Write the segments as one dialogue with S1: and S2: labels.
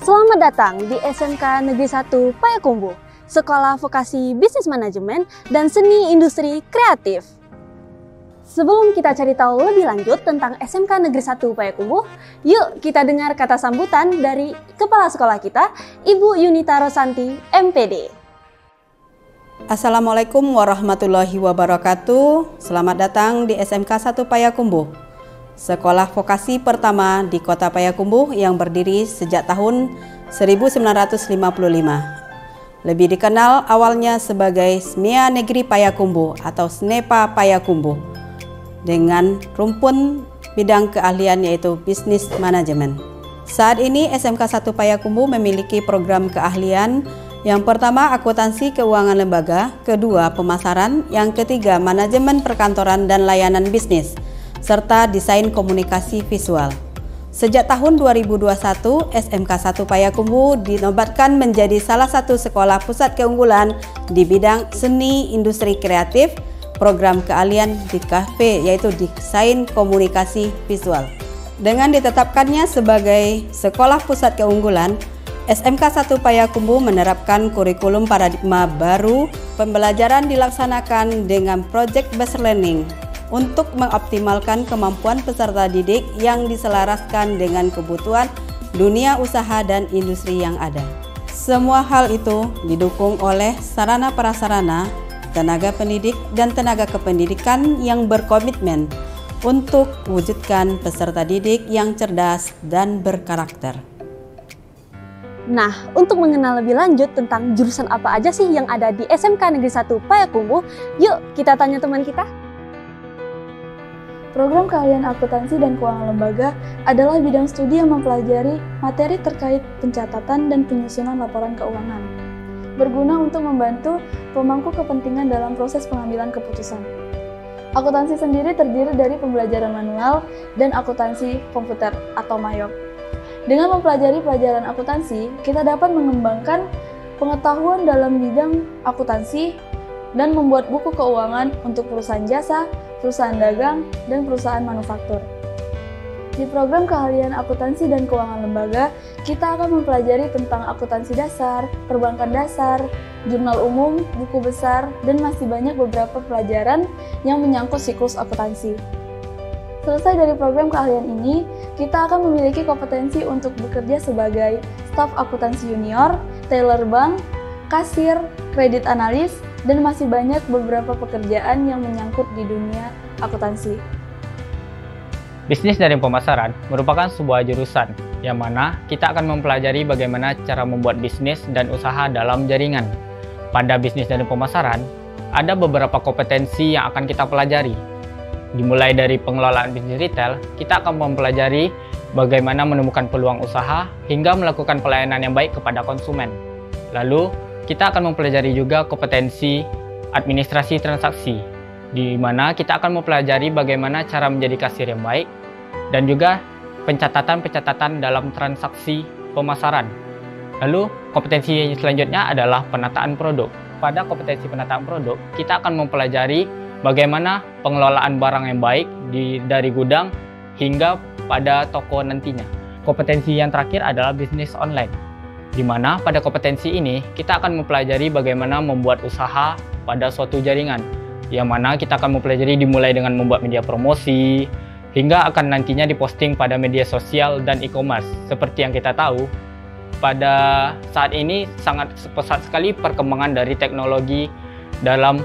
S1: Selamat datang di SMK Negeri 1 Payakumbuh, Sekolah Vokasi Bisnis Manajemen dan Seni Industri Kreatif. Sebelum kita cari tahu lebih lanjut tentang SMK Negeri 1 Payakumbuh, yuk kita dengar kata sambutan dari Kepala Sekolah kita, Ibu Yunita Rosanti, MPD.
S2: Assalamualaikum warahmatullahi wabarakatuh. Selamat datang di SMK 1 Payakumbuh, sekolah vokasi pertama di Kota Payakumbuh yang berdiri sejak tahun 1955. Lebih dikenal awalnya sebagai SMEA Negeri Payakumbuh atau SNEPA Payakumbuh, dengan rumpun bidang keahlian yaitu bisnis manajemen. Saat ini SMK 1 Payakumbuh memiliki program keahlian. Yang pertama, akuntansi keuangan lembaga, kedua, pemasaran, yang ketiga, manajemen perkantoran dan layanan bisnis, serta desain komunikasi visual. Sejak tahun 2021, SMK 1 Payakumbuh dinobatkan menjadi salah satu sekolah pusat keunggulan di bidang seni industri kreatif, program keahlian di KP yaitu desain komunikasi visual. Dengan ditetapkannya sebagai sekolah pusat keunggulan, SMK 1 Payakumbuh menerapkan kurikulum paradigma baru. Pembelajaran dilaksanakan dengan project based learning untuk mengoptimalkan kemampuan peserta didik yang diselaraskan dengan kebutuhan dunia usaha dan industri yang ada. Semua hal itu didukung oleh sarana prasarana, tenaga pendidik dan tenaga kependidikan yang berkomitmen untuk wujudkan peserta didik yang cerdas dan berkarakter.
S1: Nah, untuk mengenal lebih lanjut tentang jurusan apa aja sih yang ada di SMK Negeri 1 Payakumbuh, yuk kita tanya teman kita.
S3: Program keahlian akuntansi dan keuangan lembaga adalah bidang studi yang mempelajari materi terkait pencatatan dan penyusunan laporan keuangan, berguna untuk membantu pemangku kepentingan dalam proses pengambilan keputusan. Akuntansi sendiri terdiri dari pembelajaran manual dan akuntansi komputer atau mayop. Dengan mempelajari pelajaran akuntansi, kita dapat mengembangkan pengetahuan dalam bidang akuntansi dan membuat buku keuangan untuk perusahaan jasa, perusahaan dagang, dan perusahaan manufaktur. Di program keahlian akuntansi dan keuangan lembaga, kita akan mempelajari tentang akuntansi dasar, perbankan dasar, jurnal umum, buku besar, dan masih banyak beberapa pelajaran yang menyangkut siklus akuntansi. Selesai dari program keahlian ini, kita akan memiliki kompetensi untuk bekerja sebagai staf akuntansi junior, teller bank, kasir, kredit analis, dan masih banyak beberapa pekerjaan yang menyangkut di dunia akuntansi.
S4: Bisnis dari pemasaran merupakan sebuah jurusan yang mana kita akan mempelajari bagaimana cara membuat bisnis dan usaha dalam jaringan. Pada bisnis dan pemasaran, ada beberapa kompetensi yang akan kita pelajari. Dimulai dari pengelolaan bisnis retail, kita akan mempelajari bagaimana menemukan peluang usaha hingga melakukan pelayanan yang baik kepada konsumen. Lalu, kita akan mempelajari juga kompetensi administrasi transaksi, di mana kita akan mempelajari bagaimana cara menjadi kasir yang baik dan juga pencatatan-pencatatan dalam transaksi pemasaran. Lalu, kompetensi selanjutnya adalah penataan produk. Pada kompetensi penataan produk, kita akan mempelajari bagaimana pengelolaan barang yang baik dari gudang hingga pada toko nantinya. Kompetensi yang terakhir adalah bisnis online, di mana pada kompetensi ini kita akan mempelajari bagaimana membuat usaha pada suatu jaringan, yang mana kita akan mempelajari dimulai dengan membuat media promosi, hingga akan nantinya diposting pada media sosial dan e-commerce. Seperti yang kita tahu, pada saat ini sangat pesat sekali perkembangan dari teknologi dalam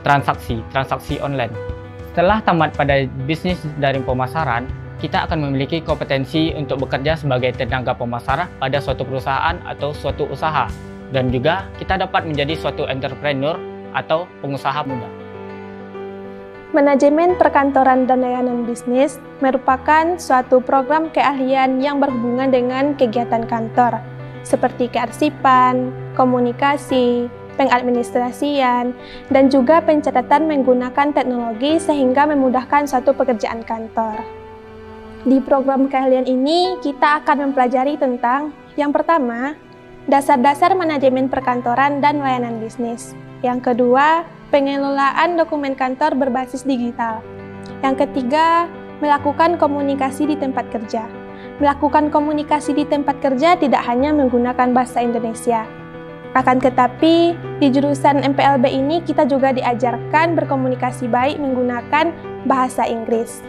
S4: transaksi online. Setelah tamat pada bisnis dari pemasaran, kita akan memiliki kompetensi untuk bekerja sebagai tenaga pemasaran pada suatu perusahaan atau suatu usaha, dan juga kita dapat menjadi suatu entrepreneur atau pengusaha muda.
S5: Manajemen perkantoran dan layanan bisnis merupakan suatu program keahlian yang berhubungan dengan kegiatan kantor, seperti kearsipan, komunikasi, pengadministrasian, dan juga pencatatan menggunakan teknologi sehingga memudahkan suatu pekerjaan kantor. Di program keahlian ini, kita akan mempelajari tentang yang pertama, dasar-dasar manajemen perkantoran dan layanan bisnis. Yang kedua, pengelolaan dokumen kantor berbasis digital. Yang ketiga, melakukan komunikasi di tempat kerja. melakukan komunikasi di tempat kerja tidak hanya menggunakan bahasa Indonesia. Akan tetapi, di jurusan MPLB ini kita juga diajarkan berkomunikasi baik menggunakan bahasa Inggris.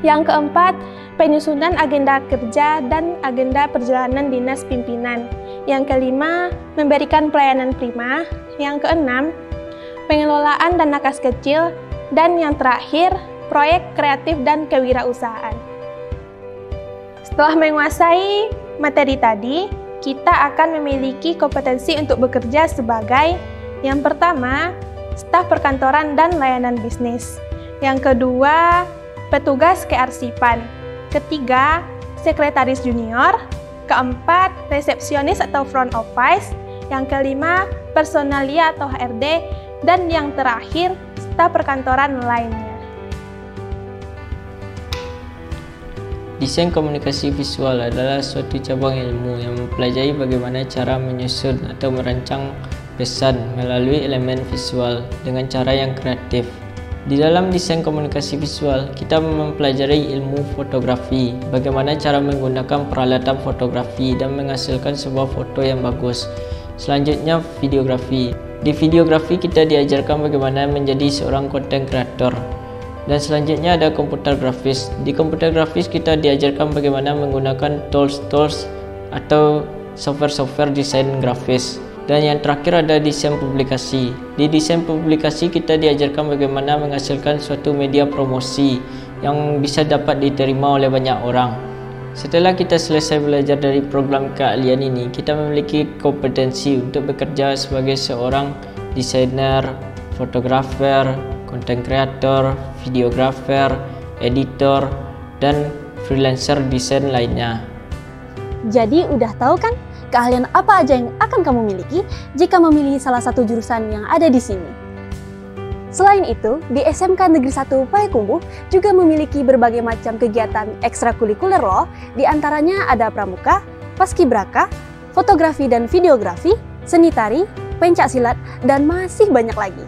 S5: Yang keempat, penyusunan agenda kerja dan agenda perjalanan dinas pimpinan. Yang kelima, memberikan pelayanan prima. Yang keenam, pengelolaan dana kas kecil. Dan yang terakhir, proyek kreatif dan kewirausahaan. Setelah menguasai materi tadi, kita akan memiliki kompetensi untuk bekerja sebagai yang pertama, staf perkantoran dan layanan bisnis. Yang kedua, petugas kearsipan. Ketiga, sekretaris junior. Keempat, resepsionis atau front office. Yang kelima, personalia atau HRD. Dan yang terakhir, staf perkantoran lainnya.
S6: Desain komunikasi visual adalah suatu cabang ilmu yang mempelajari bagaimana cara menyusun atau merancang pesan melalui elemen visual dengan cara yang kreatif. Di dalam desain komunikasi visual, kita mempelajari ilmu fotografi, bagaimana cara menggunakan peralatan fotografi dan menghasilkan sebuah foto yang bagus. Selanjutnya, videografi. Di videografi kita diajarkan bagaimana menjadi seorang content creator. Dan selanjutnya ada komputer grafis. Di komputer grafis kita diajarkan bagaimana menggunakan tools atau software desain grafis. Dan yang terakhir ada desain publikasi. Di desain publikasi kita diajarkan bagaimana menghasilkan suatu media promosi yang bisa dapat diterima oleh banyak orang. Setelah kita selesai belajar dari program keahlian ini, kita memiliki kompetensi untuk bekerja sebagai seorang desainer, fotografer, content creator, videografer, editor, dan freelancer desain lainnya.
S1: Jadi udah tahu kan keahlian apa aja yang akan kamu miliki jika memilih salah satu jurusan yang ada di sini. Selain itu, di SMK Negeri 1 Payakumbuh juga memiliki berbagai macam kegiatan ekstrakurikuler loh. Di antaranya ada pramuka, paskibraka, fotografi dan videografi, seni tari, pencak silat, dan masih banyak lagi.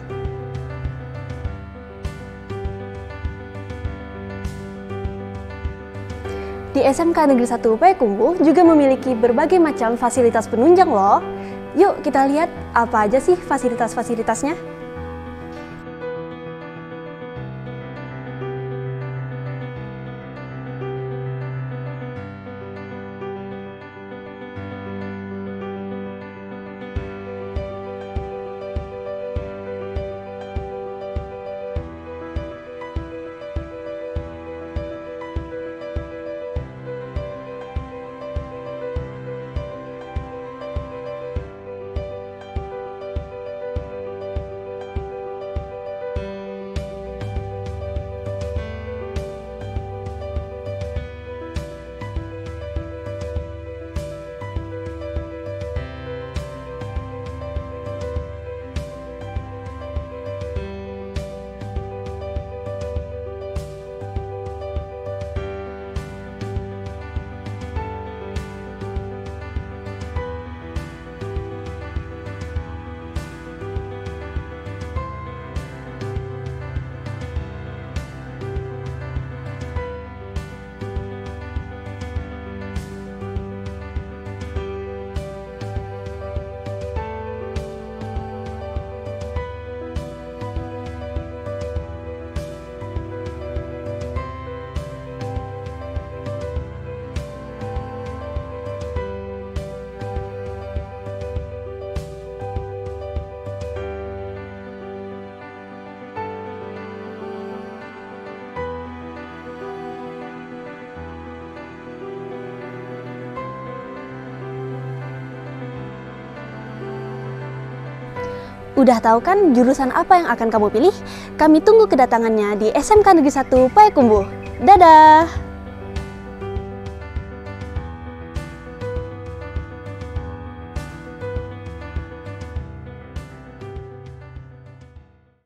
S1: Di SMK Negeri 1 Payakumbuh juga memiliki berbagai macam fasilitas penunjang loh. Yuk kita lihat apa aja sih fasilitas-fasilitasnya. Udah tahu kan jurusan apa yang akan kamu pilih? Kami tunggu kedatangannya di SMK Negeri 1 Payakumbuh. Dadah!